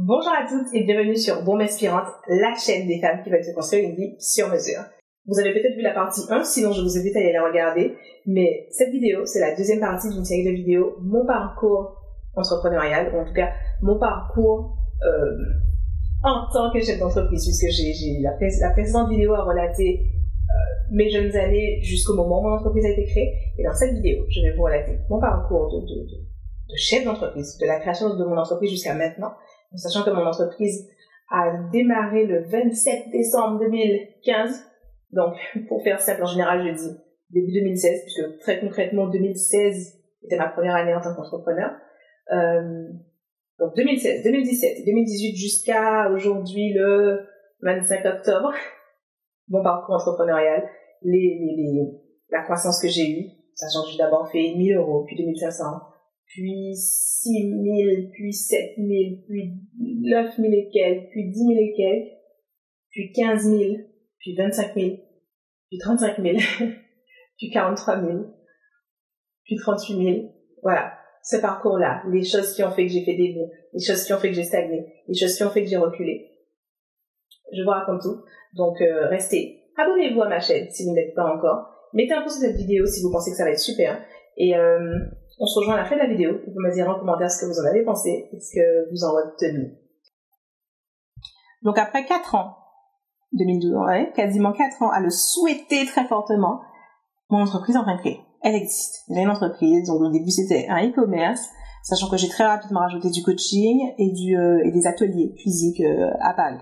Bonjour à toutes et bienvenue sur Bombe Inspirante, la chaîne des femmes qui veulent se construire une vie sur mesure. Vous avez peut-être vu la partie 1, sinon je vous invite à aller la regarder. Mais cette vidéo, c'est la deuxième partie d'une série de vidéos, mon parcours entrepreneurial, ou en tout cas mon parcours en tant que chef d'entreprise, puisque la précédente vidéo a relaté mes jeunes années jusqu'au moment où mon entreprise a été créée. Et dans cette vidéo, je vais vous relater mon parcours de chef d'entreprise, de la création de mon entreprise jusqu'à maintenant, en sachant que mon entreprise a démarré le 27 décembre 2015. Donc, pour faire simple, en général, je dis début 2016, puisque très concrètement, 2016 était ma première année en tant qu'entrepreneur. Donc, 2016, 2017 et 2018 jusqu'à aujourd'hui, le 25 octobre, mon parcours entrepreneurial, la croissance que j'ai eue, sachant que j'ai d'abord fait 1 000 euros, puis 2500, puis 6 000, puis 7 000, puis 9 000 et quelques, puis 10 000 et quelques, puis 15 000, puis 25 000, puis 35 000, puis 43 000, puis 38 000. Voilà, ce parcours-là, les choses qui ont fait que j'ai fait des bons, les choses qui ont fait que j'ai stagné, les choses qui ont fait que j'ai reculé. Je vous raconte tout. Donc, restez. Abonnez-vous à ma chaîne si vous ne l'êtes pas encore. Mettez un pouce sur cette vidéo si vous pensez que ça va être super. Et on se rejoint à la fin de la vidéo. Vous pouvez me dire en commentaire ce que vous en avez pensé et ce que vous en retenez. Donc, après 4 ans, 2012, ouais, quasiment 4 ans, à le souhaiter très fortement, mon entreprise est enfin créée. Elle existe. J'ai une entreprise. Donc, au début, c'était un e-commerce, sachant que j'ai très rapidement rajouté du coaching et des ateliers physiques à Paris.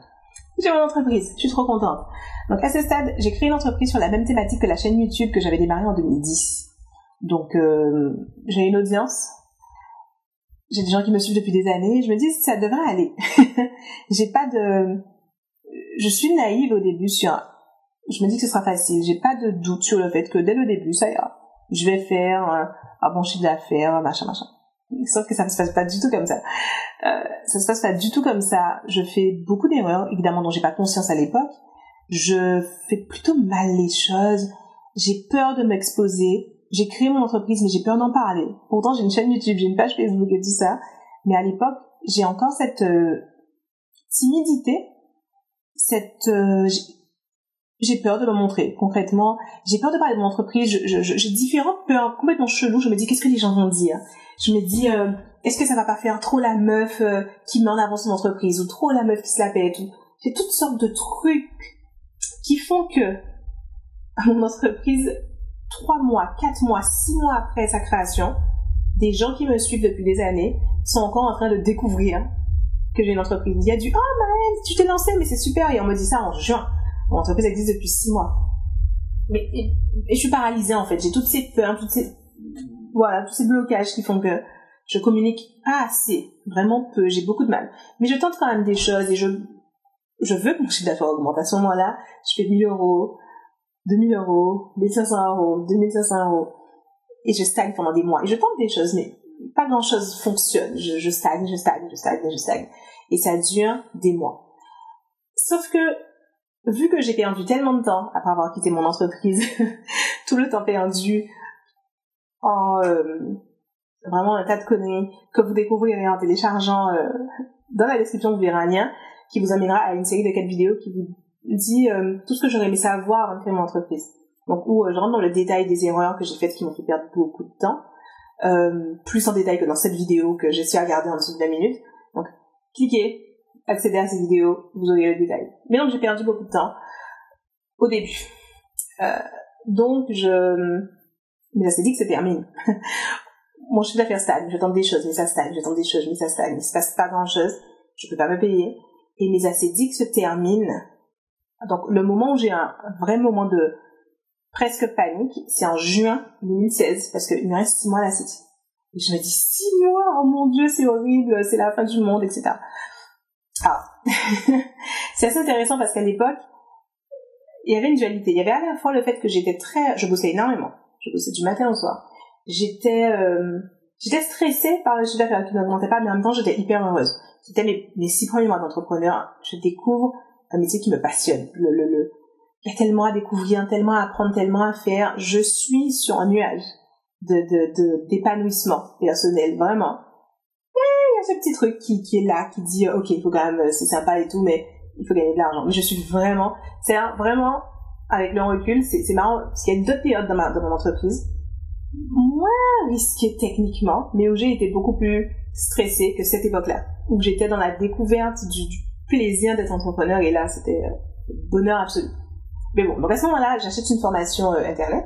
J'ai mon entreprise, je suis trop contente. Donc à ce stade, j'ai créé une entreprise sur la même thématique que la chaîne YouTube que j'avais démarrée en 2010. Donc j'ai une audience, j'ai des gens qui me suivent depuis des années, je me dis ça devrait aller. Je suis naïve au début je me dis que ce sera facile, j'ai pas de doute sur le fait que dès le début, ça ira. Je vais faire un bon chiffre d'affaires, machin. Sauf que ça ne se passe pas du tout comme ça. Ça se passe pas du tout comme ça. Je fais beaucoup d'erreurs, évidemment, dont j'ai pas conscience à l'époque. Je fais plutôt mal les choses. J'ai peur de m'exposer. J'ai créé mon entreprise, mais j'ai peur d'en parler. Pourtant, j'ai une chaîne YouTube, j'ai une page Facebook et tout ça. Mais à l'époque, j'ai encore cette timidité, j'ai peur de me montrer. Concrètement, j'ai peur de parler de mon entreprise. J'ai différentes peurs complètement cheloues. Je me dis, qu'est-ce que les gens vont dire? Je me dis, est-ce que ça va pas faire trop la meuf qui met en avant son entreprise ou trop la meuf qui se la pète? J'ai toutes sortes de trucs qui font que mon entreprise, 3 mois, 4 mois, 6 mois après sa création, des gens qui me suivent depuis des années sont encore en train de découvrir que j'ai une entreprise. Il y a du « Oh Maëlle, tu t'es lancée, mais c'est super !» Et on me dit ça en juin. Mon entreprise existe depuis 6 mois. Et je suis paralysée en fait. J'ai toutes ces peurs, tous ces blocages qui font que je communique pas assez, vraiment peu. J'ai beaucoup de mal. Mais je tente quand même des choses et je veux que mon chiffre d'affaires augmente. À ce moment-là, je fais 1 000 euros, 2 000 euros, 1 500 euros, 2 500 euros. Et je stagne pendant des mois. Et je tente des choses, mais pas grand-chose fonctionne. Je stagne. Et ça dure des mois. Sauf que, vu que j'ai perdu tellement de temps après avoir quitté mon entreprise, tout le temps perdu en vraiment un tas de conneries que vous découvrirez en téléchargeant dans la description, vous verrez un lien qui vous amènera à une série de 4 vidéos qui vous dit tout ce que j'aurais aimé savoir avant de créer mon entreprise. Donc où je rentre dans le détail des erreurs que j'ai faites qui m'ont fait perdre beaucoup de temps, plus en détail que dans cette vidéo que j'ai su à regarder en dessous de 20 minutes. Donc cliquez, accédez à cette vidéo, vous aurez le détail. Mais donc j'ai perdu beaucoup de temps au début. Mais ça s'est dit que ça termine. Mon chiffre d'affaires stagne, je tente des choses, mais ça stagne, il se passe pas grand chose, je peux pas me payer. Et mes assédiques se terminent. Donc le moment où j'ai un vrai moment de presque panique, c'est en juin 2016, parce qu'il me reste 6 mois à la City. Et je me dis 6 mois, oh mon Dieu, c'est horrible, c'est la fin du monde, etc. Alors, c'est assez intéressant parce qu'à l'époque, il y avait une dualité. Il y avait à la fois le fait que je bossais énormément. Je bossais du matin au soir. J'étais stressée par le chiffre d'affaires qui n'augmentait pas, mais en même temps, j'étais hyper heureuse. C'était mes 6 premiers mois d'entrepreneur. Je découvre un métier qui me passionne. Il y a tellement à découvrir, tellement à apprendre, tellement à faire. Je suis sur un nuage d'épanouissement personnel, vraiment. Et il y a ce petit truc qui est là, qui dit, ok, il faut quand même, c'est sympa et tout, mais il faut gagner de l'argent. Mais je suis vraiment, vraiment, avec le recul, c'est marrant, parce qu'il y a d'autres périodes dans mon entreprise, moins risquées techniquement, mais où j'ai été beaucoup plus stressée que cette époque-là, où j'étais dans la découverte du plaisir d'être entrepreneur, et là, c'était bonheur absolu. Mais bon, donc à ce moment-là, j'achète une formation Internet,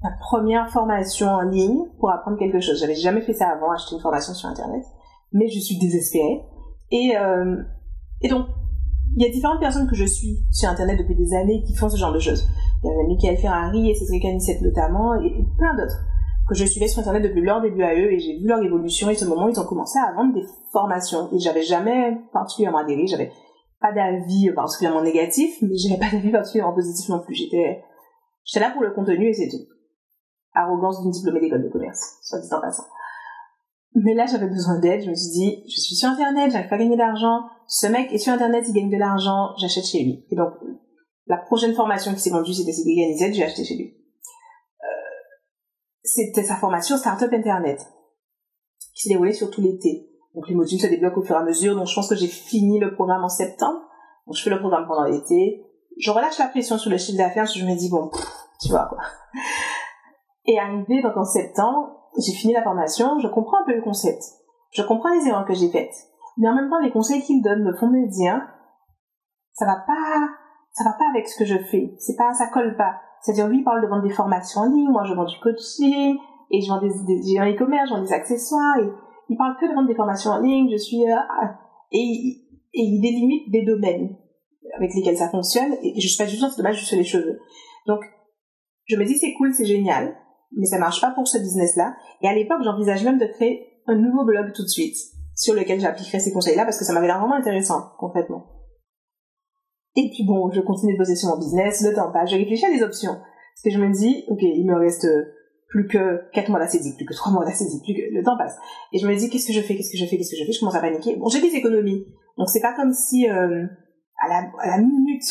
ma première formation en ligne pour apprendre quelque chose. J'avais jamais fait ça avant, acheter une formation sur Internet, mais je suis désespérée. Et donc, il y a différentes personnes que je suis sur Internet depuis des années qui font ce genre de choses. Il y a Michael Ferrari et Cédric Anissette notamment, et plein d'autres que je suivais sur Internet depuis leur début à eux, et j'ai vu leur évolution, et ce moment où ils ont commencé à vendre des formations. Et j'avais jamais particulièrement adhéré, j'avais pas d'avis particulièrement négatif, mais j'avais pas d'avis particulièrement positif non plus. J'étais là pour le contenu et c'est tout. Arrogance d'une diplômée d'école de commerce, soit dit en passant. Mais là, j'avais besoin d'aide. Je me suis dit, je suis sur Internet, j'arrive pas à gagner d'argent. Ce mec est sur Internet, il gagne de l'argent, j'achète chez lui. Et donc, la prochaine formation qui s'est vendue, c'était Cédric Anissette, j'ai acheté chez lui. C'était sa formation Startup Internet, qui s'est déroulée sur tout l'été. Donc, les modules se débloquent au fur et à mesure. Donc, je pense que j'ai fini le programme en septembre. Donc, je fais le programme pendant l'été. Je relâche la pression sur le chiffre d'affaires, parce que je me dis, bon, tu vois, quoi. Et arrivé, donc, en septembre, j'ai fini la formation, je comprends un peu le concept. Je comprends les erreurs que j'ai faites. Mais en même temps, les conseils qu'il donne me font me dire, ça va pas avec ce que je fais. Ça colle pas. C'est-à-dire, lui, il parle de vendre des formations en ligne, moi, je vends du coaching, et je vends j'ai un e-commerce, je vends des accessoires, et il parle que de vendre des formations en ligne, et il délimite des domaines avec lesquels ça fonctionne, et je suis pas du tout dans ce domaine, je fais les cheveux. Donc, je me dis, c'est cool, c'est génial, mais ça marche pas pour ce business-là. Et à l'époque, j'envisage même de créer un nouveau blog tout de suite, sur lequel j'appliquerai ces conseils-là, parce que ça m'avait l'air vraiment intéressant, concrètement. Et puis bon, je continue de bosser sur mon business, le temps passe, je réfléchis à des options. Parce que je me dis, ok, il me reste plus que 4 mois d'ACDIC, plus que 3 mois d'ACDIC, plus que le temps passe. Et je me dis, qu'est-ce que je fais, je commence à paniquer. Bon, j'ai des économies. Donc c'est pas comme si, à la minute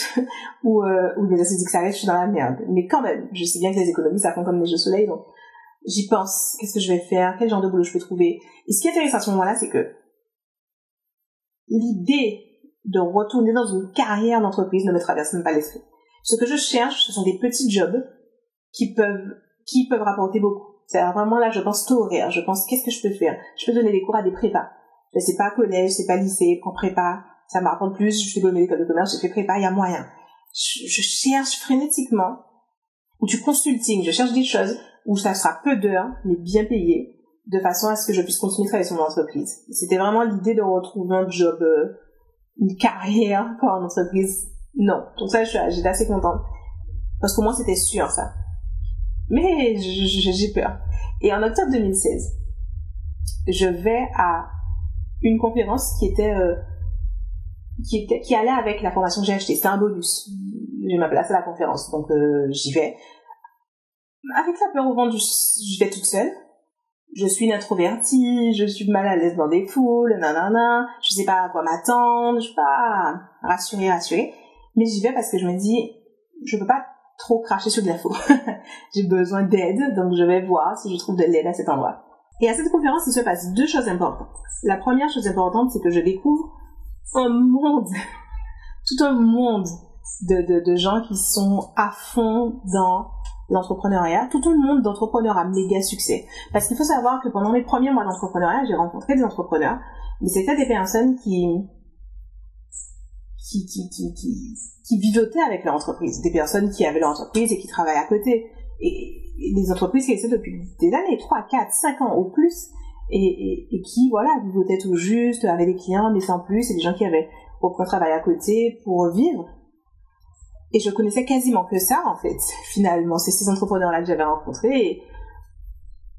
où les ACDIC s'arrêtent, je suis dans la merde. Mais quand même, je sais bien que les économies, ça fond comme neige au soleil, donc j'y pense. Qu'est-ce que je vais faire? Quel genre de boulot je peux trouver? Et ce qui est intéressant à ce moment-là, c'est que l'idée de retourner dans une carrière d'entreprise ne me traverse même pas l'esprit. Ce que je cherche, ce sont des petits jobs qui peuvent rapporter beaucoup. C'est vraiment là, je pense taux horaire, je pense qu'est-ce que je peux faire. Je peux donner des cours à des prépas. Je sais pas collège, c'est pas lycée, en prépa, ça me rapporte plus. Je suis diplômée d'école de commerce, j'ai fait prépa, il y a moyen. Je cherche frénétiquement du consulting, je cherche des choses où ça sera peu d'heures, mais bien payé, de façon à ce que je puisse continuer à travailler sur mon entreprise. C'était vraiment l'idée de retrouver un job, une carrière pour une entreprise. Non. Donc ça, j'étais assez contente. Parce qu'au moins, c'était sûr, ça. Mais j'ai peur. Et en octobre 2016, je vais à une conférence qui allait avec la formation que j'ai achetée. C'était un bonus. J'ai ma place à la conférence. Donc, j'y vais. Avec la peur au ventre, je vais toute seule. Je suis une introvertie, je suis mal à l'aise dans des foules, nanana, je sais pas à quoi m'attendre, je suis pas rassurée. Mais j'y vais parce que je me dis, je peux pas trop cracher sur de l'info. J'ai besoin d'aide, donc je vais voir si je trouve de l'aide à cet endroit. Et à cette conférence, il se passe 2 choses importantes. La première chose importante, c'est que je découvre un monde, tout un monde de gens qui sont à fond dans l'entrepreneuriat, tout le monde d'entrepreneurs à méga succès. Parce qu'il faut savoir que pendant mes premiers mois d'entrepreneuriat, j'ai rencontré des entrepreneurs, mais c'était des personnes qui vivotaient avec leur entreprise, des personnes qui avaient leur entreprise et qui travaillaient à côté, et des entreprises qui existaient depuis des années, 3, 4, 5 ans au plus, et qui, voilà, vivotaient tout juste, avaient des clients, mais sans plus, et des gens qui avaient aucun travail à côté pour vivre. Et je connaissais quasiment que ça, en fait, finalement. C'est ces entrepreneurs-là que j'avais rencontrés. Et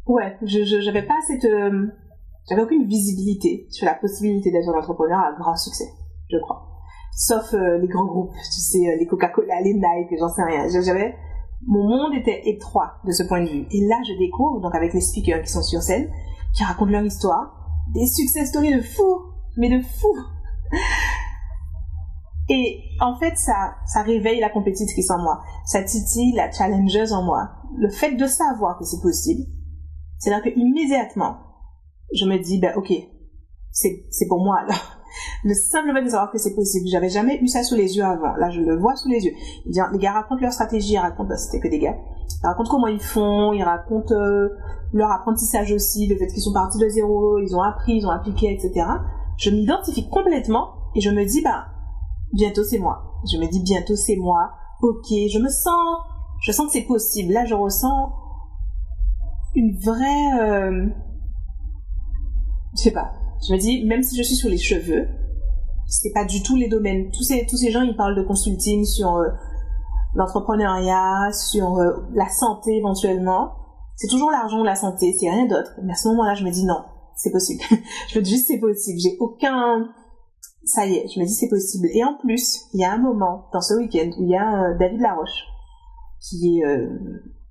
ouais, j'avais pas j'avais aucune visibilité sur la possibilité d'être un entrepreneur à grand succès, je crois. Sauf les grands groupes, tu sais, les Coca-Cola, les Nike, j'en sais rien. Mon monde était étroit de ce point de vue. Et là, je découvre, donc avec les speakers qui sont sur scène, qui racontent leur histoire, des success stories de fous, mais de fous. Et en fait, ça réveille la compétitrice en moi. Ça titille la challengeuse en moi. Le fait de savoir que c'est possible, c'est-à-dire que immédiatement, je me dis, ok, c'est pour moi, alors. Le simple fait de savoir que c'est possible. J'avais jamais eu ça sous les yeux avant. Là, je le vois sous les yeux. Les gars racontent leur stratégie, ils racontent, c'était que des gars. Ils racontent comment ils font, ils racontent leur apprentissage aussi, le fait qu'ils sont partis de zéro, ils ont appris, ils ont appliqué, etc. Je m'identifie complètement et je me dis, bientôt c'est moi. Je me dis, bientôt c'est moi. Ok, je sens que c'est possible. Là, je ressens une vraie, je sais pas. Je me dis, même si je suis sur les cheveux, c'est pas du tout les domaines. Tous ces gens, ils parlent de consulting sur l'entrepreneuriat, sur la santé éventuellement. C'est toujours l'argent ou la santé, c'est rien d'autre. Mais à ce moment-là, je me dis non, c'est possible. Je me dis juste c'est possible. Ça y est, je me dis c'est possible. Et en plus, il y a un moment dans ce week-end où il y a David Laroche qui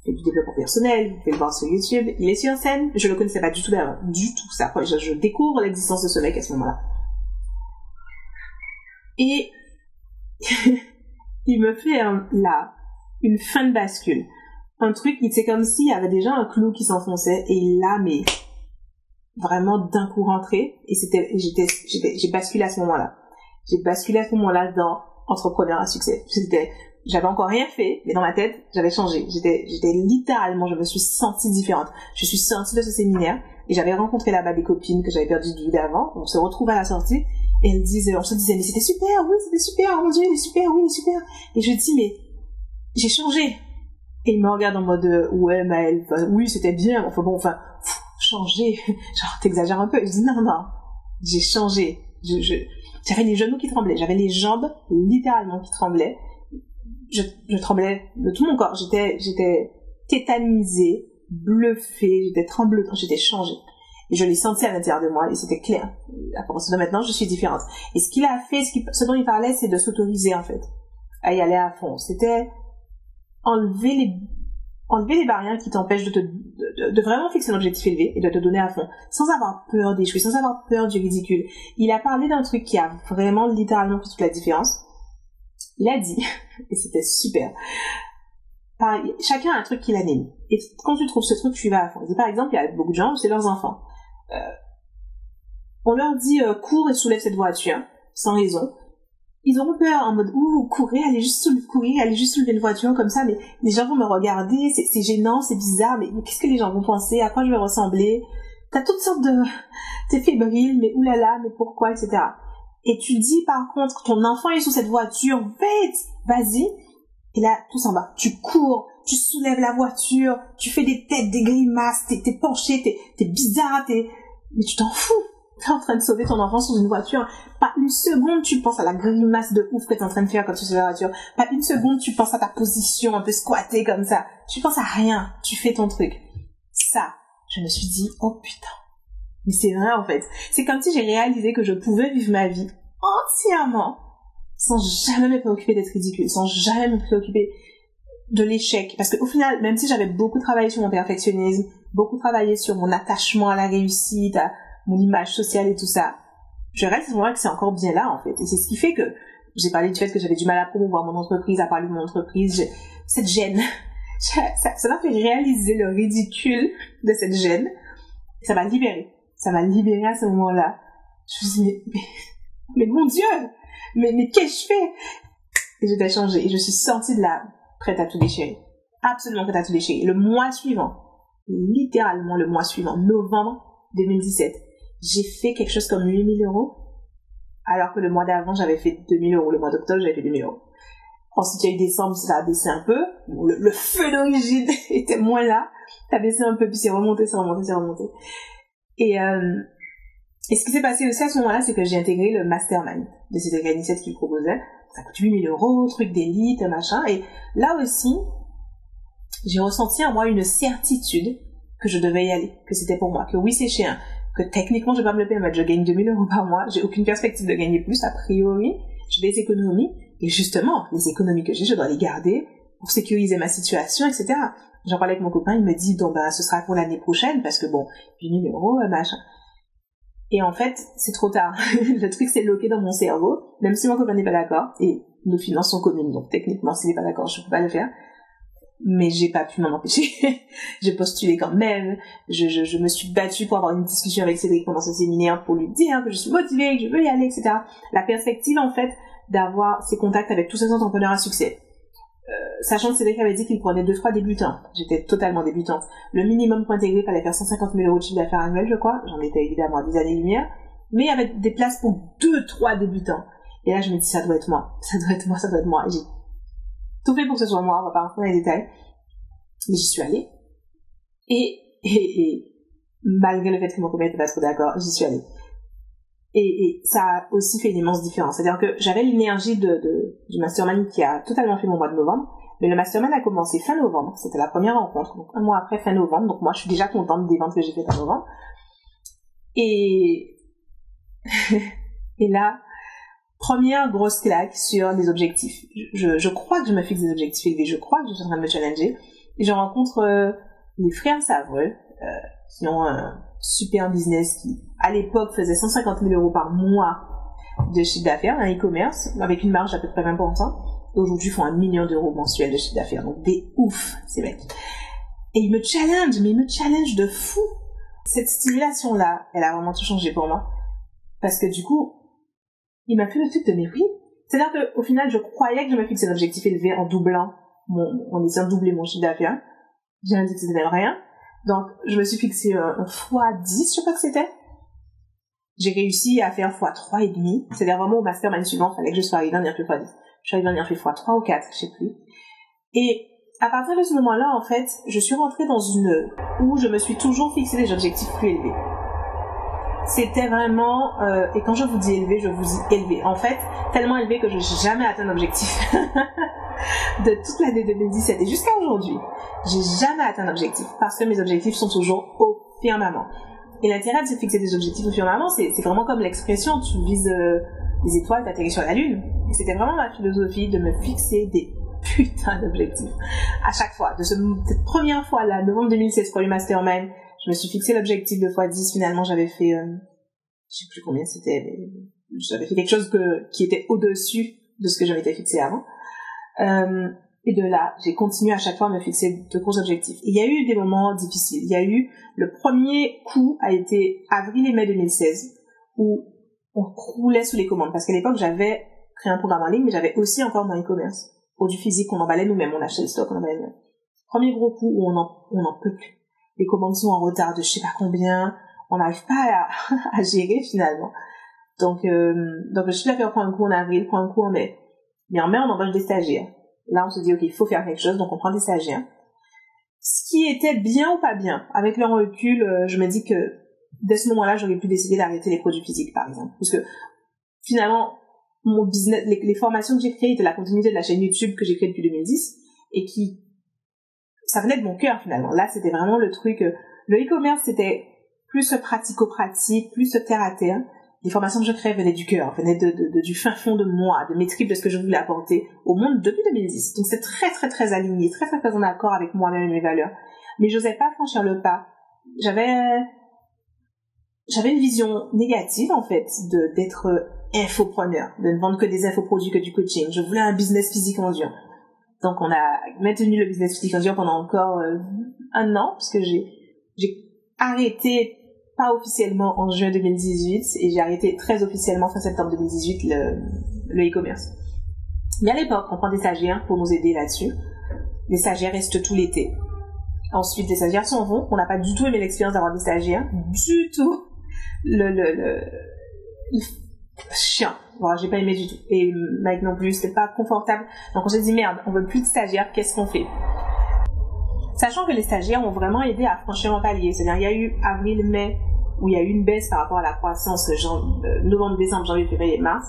fait du développement personnel, vous pouvez le voir sur YouTube, il est sur scène, je le connaissais pas du tout d'avant, du tout ça, je découvre l'existence de ce mec à ce moment-là. Et il me fait une fin de bascule, un truc, c'est comme s'il y avait déjà un clou qui s'enfonçait, et là, mais vraiment d'un coup rentré, et j'ai basculé à ce moment-là. J'ai basculé à ce moment-là dans entrepreneur à succès. J'avais encore rien fait, mais dans ma tête, j'avais changé. J'étais littéralement, je me suis sentie différente. Je suis sortie de ce séminaire et j'avais rencontré là-bas des copines que j'avais perdues de vue d'avant. On se retrouve à la sortie et on se disait, mais c'était super, oui, c'était super, oh mon Dieu, il est super, oui, il est super. Et je dis, mais j'ai changé. Et il me regarde en mode, ouais, Maëlle, oui, c'était bien, changer. Genre, t'exagères un peu. Je dis, non, j'ai changé. J'avais les genoux qui tremblaient, j'avais les jambes littéralement qui tremblaient. Je tremblais de tout mon corps. J'étais tétanisée, bluffée, j'étais tremblotante, j'étais changée. Et je l'ai senti à l'intérieur de moi et c'était clair. À partir de maintenant, je suis différente. Et ce qu'il a fait, ce dont il parlait, c'est de s'autoriser, en fait, à y aller à fond. C'était enlever les barrières qui t'empêchent de vraiment fixer un objectif élevé et de te donner à fond, sans avoir peur d'échouer, sans avoir peur du ridicule. Il a parlé d'un truc qui a vraiment littéralement fait toute la différence. Il a dit, et c'était super, chacun a un truc qu'il anime. Et quand tu trouves ce truc, tu y vas à fond. Il dit, par exemple, il y a beaucoup de gens, c'est leurs enfants. On leur dit, cours et soulève cette voiture, sans raison. Ils auront peur en mode, courir, aller juste soulever une voiture comme ça, mais les gens vont me regarder, c'est gênant, c'est bizarre, mais qu'est-ce que les gens vont penser, à quoi je vais ressembler? T'as toutes sortes t'es fébrile, mais oulala, mais pourquoi, etc. Et tu dis, par contre, ton enfant est sous cette voiture, vite, vas-y. Et là, tout s'en va. Tu cours, tu soulèves la voiture, tu fais des têtes, des grimaces, t'es penché, t'es bizarre, mais tu t'en fous. T'es en train de sauver ton enfant sous une voiture. Pas une seconde, tu penses à la grimace de ouf que t'es en train de faire quand tu sauves la voiture. Pas une seconde, tu penses à ta position un peu squattée comme ça. Tu penses à rien. Tu fais ton truc. Ça, je me suis dit, oh putain. Mais c'est vrai, en fait. C'est comme si j'ai réalisé que je pouvais vivre ma vie entièrement sans jamais me préoccuper d'être ridicule, sans jamais me préoccuper de l'échec. Parce qu'au final, même si j'avais beaucoup travaillé sur mon perfectionnisme, beaucoup travaillé sur mon attachement à la réussite, à mon image sociale et tout ça, je réalise à ce moment-là que c'est encore bien là, en fait. Et c'est ce qui fait que j'ai parlé du fait que j'avais du mal à promouvoir mon entreprise, à parler de mon entreprise. Cette gêne, ça m'a fait réaliser le ridicule de cette gêne. Ça m'a libérée. Ça m'a libérée à ce moment-là. Je me suis dit, mais mon Dieu, mais qu'est-ce que je fais? Et j'étais changée. Et je suis sortie de là, prête à tout déchirer. Absolument prête à tout déchirer. Le mois suivant, littéralement le mois suivant, novembre 2017, j'ai fait quelque chose comme 8 000 €, alors que le mois d'avant, j'avais fait 2 000 €. Le mois d'octobre, j'avais fait 2 000 €. Ensuite, il y a eu décembre, ça a baissé un peu. Le feu d'origine était moins là. Ça a baissé un peu, puis c'est remonté. Et ce qui s'est passé aussi à ce moment-là, c'est que j'ai intégré le mastermind de cette organisation qui proposait. Ça coûte 8 000 €, truc d'élite, machin. Et là aussi, j'ai ressenti en moi une certitude que je devais y aller, que c'était pour moi, que oui, c'est cher, que techniquement, je vais pas me le permettre. Je gagne 2 000 € par mois. J'ai aucune perspective de gagner plus, a priori. Je fais des économies. Et justement, les économies que j'ai, je dois les garder pour sécuriser ma situation, etc. J'en parlais avec mon copain, il me dit, ce sera pour l'année prochaine, parce que 8 000 €, machin. Et en fait, c'est trop tard. Le truc s'est bloqué dans mon cerveau, même si mon copain n'est pas d'accord, et nos finances sont communes, donc techniquement, s'il n'est pas d'accord, je peux pas le faire. mais j'ai pas pu m'en empêcher. J'ai postulé quand même. Je me suis battue pour avoir une discussion avec Cédric pendant ce séminaire pour lui dire que je suis motivée, que je veux y aller, etc. La perspective, en fait, d'avoir ces contacts avec tous ces entrepreneurs à succès. Sachant que Cédric avait dit qu'il prenait 2-3 débutants. J'étais totalement débutante. Le minimum pour intégrer, il fallait faire 150 000 euros de chiffre d'affaires annuel, je crois. J'en étais évidemment à des années-lumière. Mais il y avait des places pour 2-3 débutants. Et là, je me dis, ça doit être moi. Ça doit être moi, ça doit être moi. Et j'ai tout fait pour que ce soit moi. On va pas rentrer dans les détails. Mais j'y suis allée. Et malgré le fait que mon copain était pas trop d'accord, j'y suis allée. Et ça a aussi fait une immense différence. C'est-à-dire que j'avais l'énergie du mastermind qui a totalement fait mon mois de novembre, mais le mastermind a commencé fin novembre. C'était la première rencontre, donc un mois après fin novembre. Donc moi, je suis déjà contente des ventes que j'ai faites en novembre. Et là, première grosse claque sur les objectifs. Je crois que je me fixe des objectifs élevés. Je crois que je suis en train de me challenger. Et je rencontre les frères Savreux, qui ont un super business qui, à l'époque, faisait 150 000 euros par mois de chiffre d'affaires, un e-commerce, avec une marge d'à peu près 20%. Et aujourd'hui, ils font 1 million d'euros mensuels de chiffre d'affaires. Donc, des ouf, ces mecs. Et ils me challengent, mais ils me challengent de fou. Cette stimulation-là, elle a vraiment tout changé pour moi. Parce que du coup, il m'a fait le truc de mais oui. C'est-à-dire qu'au final, je croyais que je me fixais un objectif élevé en doublant en essayant de doubler mon chiffre d'affaires. J'ai dit que c'était rien. Donc, je me suis fixé un x10, je crois que c'était. J'ai réussi à faire x3,5. C'est-à-dire vraiment au mastermind suivant, il fallait que je sois arrivée en ayant fait x10. Je suis arrivée en ayant fait x3 ou 4, je sais plus. Et à partir de ce moment-là, en fait, je suis rentrée dans où je me suis toujours fixé des objectifs plus élevés. C'était vraiment, et quand je vous dis élevé, je vous dis élevé. En fait, tellement élevé que je n'ai jamais atteint l'objectif de toute l'année 2017 et jusqu'à aujourd'hui. J'ai jamais atteint l'objectif parce que mes objectifs sont toujours au firmament. Et l'intérêt de se fixer des objectifs au firmament, c'est vraiment comme l'expression, tu vises les étoiles, t'atterris sur la lune. Et c'était vraiment ma philosophie de me fixer des putains d'objectifs. À chaque fois, de cette première fois là, novembre 2016 pour le mastermind, je me suis fixé l'objectif de x10. Finalement, j'avais fait, je sais plus combien c'était, mais j'avais fait quelque chose qui était au-dessus de ce que j'avais été fixé avant. Et de là, j'ai continué à chaque fois à me fixer de gros objectifs. Et il y a eu des moments difficiles. Il y a eu, le premier coup a été avril et mai 2016, où on croulait sous les commandes. Parce qu'à l'époque, j'avais créé un programme en ligne, mais j'avais aussi encore mon e-commerce. Produits physiques, on emballait nous-mêmes, on achetait le stock, on emballait nous-mêmes. Premier gros coup où on en peut plus. Les commandes sont en retard de je sais pas combien, on n'arrive pas à gérer finalement. Donc le chiffre d'affaires prend un coup en avril, prend un coup en mai. Mais en mai, on embauche des stagiaires. Là, on se dit, ok, il faut faire quelque chose, donc on prend des stagiaires. Ce qui était bien ou pas bien, avec le recul, je me dis que dès ce moment-là, j'aurais pu décider d'arrêter les produits physiques, par exemple. Parce que finalement, mon business, les formations que j'ai créées étaient la continuité de la chaîne YouTube que j'ai créée depuis 2010 et ça venait de mon cœur finalement. Là, c'était vraiment le truc. Le e-commerce, c'était plus pratico-pratique, plus terre à terre. Les formations que je créais venaient du cœur, venaient du fin fond de moi, de mes tripes, de ce que je voulais apporter au monde depuis 2010. Donc c'est très très très aligné, très très très en accord avec moi-même et mes valeurs. Mais j'osais pas franchir le pas. J'avais une vision négative en fait d'être infopreneur, de ne vendre que des infoproduits, que du coaching. Je voulais un business physique en dur. Donc on a maintenu le business physique en dur pendant encore 1 an, puisque j'ai arrêté pas officiellement en juin 2018 et j'ai arrêté très officiellement fin septembre 2018 le e-commerce. Mais à l'époque, on prend des stagiaires pour nous aider là-dessus. Les stagiaires restent tout l'été. Ensuite, les stagiaires s'en vont. On n'a pas du tout aimé l'expérience d'avoir des stagiaires. Du tout. Chiant. Voilà, j'ai pas aimé du tout. Et Mike non plus, c'était pas confortable. Donc on s'est dit merde, on veut plus de stagiaires, qu'est-ce qu'on fait? Sachant que les stagiaires ont vraiment aidé à franchir un palier. C'est-à-dire, il y a eu avril-mai où il y a eu une baisse par rapport à la croissance novembre, décembre, janvier, février, mars.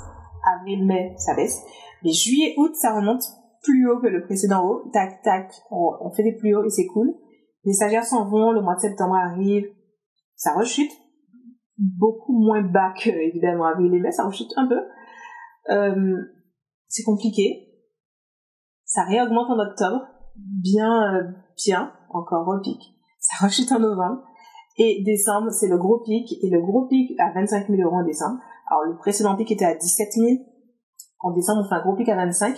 Avril-mai, ça baisse. Mais juillet, août, ça remonte plus haut que le précédent haut. Tac, tac, on fait des plus hauts et c'est cool. Les stagiaires s'en vont, le mois de septembre arrive, ça rechute. Beaucoup moins bas que, évidemment, avril et mai, ça rechute un peu. C'est compliqué. Ça réaugmente en octobre. Bien, encore au pic. Ça rechute en novembre. Et décembre, c'est le gros pic. Et le gros pic à 25 000 euros en décembre. Alors, le précédent pic était à 17 000. En décembre, on fait un gros pic à 25.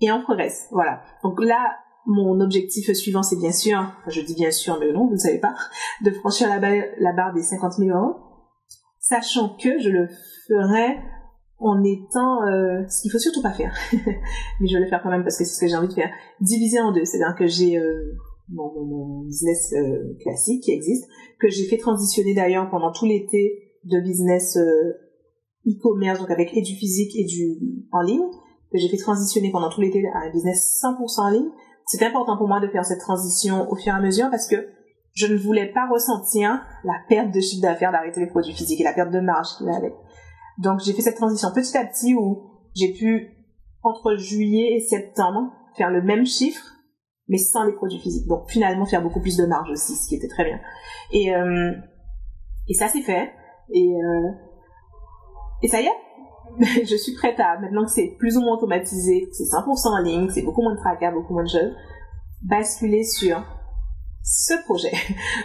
et on progresse. Voilà. Donc là, mon objectif suivant, c'est bien sûr, je dis bien sûr, mais non, vous ne savez pas, de franchir la barre des 50 000 euros, sachant que je le ferai en étant, ce qu'il faut surtout pas faire, mais je vais le faire quand même parce que c'est ce que j'ai envie de faire, diviser en deux. C'est-à-dire que j'ai mon business classique qui existe, que j'ai fait transitionner d'ailleurs pendant tout l'été de business e-commerce, donc avec et du physique et du en ligne, que j'ai fait transitionner pendant tout l'été à un business 100% en ligne. C'est important pour moi de faire cette transition au fur et à mesure parce que je ne voulais pas ressentir la perte de chiffre d'affaires d'arrêter les produits physiques et la perte de marge qui va avec. Donc j'ai fait cette transition petit à petit où j'ai pu, entre juillet et septembre, faire le même chiffre, mais sans les produits physiques. Donc finalement faire beaucoup plus de marge aussi, ce qui était très bien. Et ça c'est fait. Et ça y est, je suis prête à, maintenant que c'est plus ou moins automatisé, que c'est 100% en ligne, que c'est beaucoup moins de tracas, beaucoup moins de choses, basculer sur ce projet,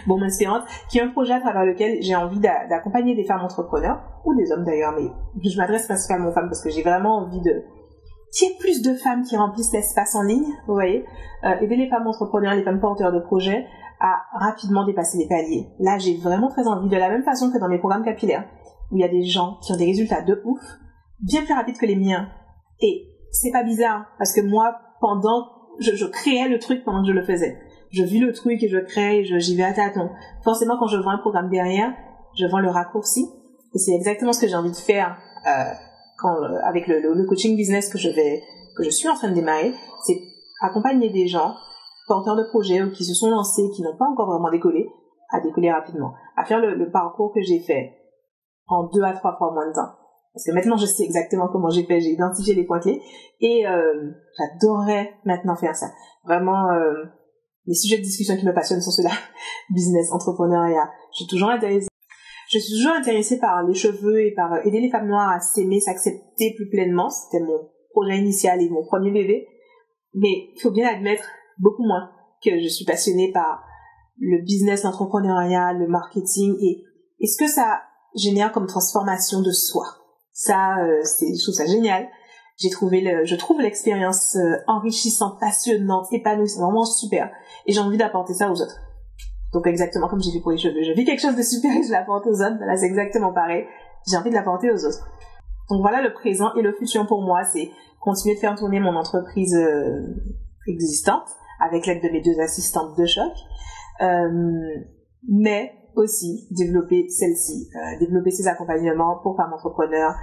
Bombe Inspirante, qui est un projet à travers lequel j'ai envie d'accompagner des femmes entrepreneurs, ou des hommes d'ailleurs, mais je m'adresse principalement aux femmes parce que j'ai vraiment envie qu'il y ait plus de femmes qui remplissent l'espace en ligne, vous voyez, aider les femmes entrepreneurs, les femmes porteurs de projets à rapidement dépasser les paliers. Là, j'ai vraiment très envie, de la même façon que dans mes programmes capillaires, où il y a des gens qui ont des résultats de ouf, bien plus rapides que les miens. Et c'est pas bizarre, parce que moi, je créais le truc pendant que je le faisais. Je vis le truc et je crée et j'y vais à tâtons. Forcément, quand je vends un programme derrière, je vends le raccourci. Et c'est exactement ce que j'ai envie de faire avec le coaching business que je suis en train de démarrer. C'est accompagner des gens, porteurs de projets ou qui se sont lancés, qui n'ont pas encore vraiment décollé, à décoller rapidement. À faire le parcours que j'ai fait en 2 à 3 fois moins de temps. Parce que maintenant, je sais exactement comment j'ai fait. J'ai identifié les points clés. Et j'adorerais maintenant faire ça. Vraiment... les sujets de discussion qui me passionnent sont ceux-là. Business, entrepreneuriat. Je suis toujours intéressée par les cheveux et par aider les femmes noires à s'aimer, s'accepter plus pleinement. C'était mon projet initial et mon premier bébé. Mais il faut bien admettre, beaucoup moins, que je suis passionnée par le business, l'entrepreneuriat, le marketing et ce que ça génère comme transformation de soi. Ça, je trouve ça génial. Je trouve l'expérience enrichissante, passionnante, épanouissante, vraiment super. Et j'ai envie d'apporter ça aux autres. Donc exactement comme j'ai fait pour les cheveux. Je vis quelque chose de super et je l'apporte aux autres. Là, c'est exactement pareil. J'ai envie de l'apporter aux autres. Donc voilà le présent et le futur pour moi. C'est continuer de faire tourner mon entreprise existante avec l'aide de mes 2 assistantes de choc. Mais aussi développer celle-ci. Développer ces accompagnements pour femmes entrepreneurs,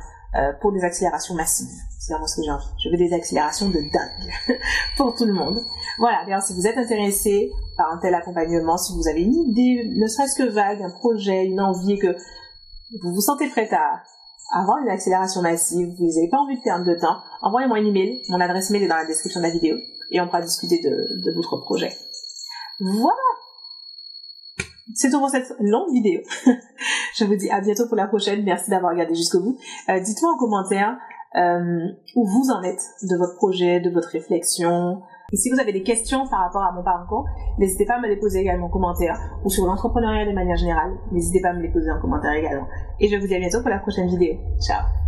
pour des accélérations massives. C'est vraiment ce que j'ai envie. Je veux des accélérations de dingue pour tout le monde. Voilà, d'ailleurs, si vous êtes intéressé par un tel accompagnement, si vous avez une idée, ne serait-ce que vague, un projet, une envie, et que vous vous sentez prête à avoir une accélération massive, vous n'avez pas envie de perdre de temps, envoyez-moi un email. Mon adresse mail est dans la description de la vidéo et on pourra discuter de votre projet. Voilà! C'est tout pour cette longue vidéo. Je vous dis à bientôt pour la prochaine. Merci d'avoir regardé jusqu'au bout. Dites-moi en commentaire où vous en êtes de votre projet, de votre réflexion. Et si vous avez des questions par rapport à mon parcours, n'hésitez pas à me les poser également en commentaire ou sur l'entrepreneuriat de manière générale. N'hésitez pas à me les poser en commentaire également. Et je vous dis à bientôt pour la prochaine vidéo. Ciao!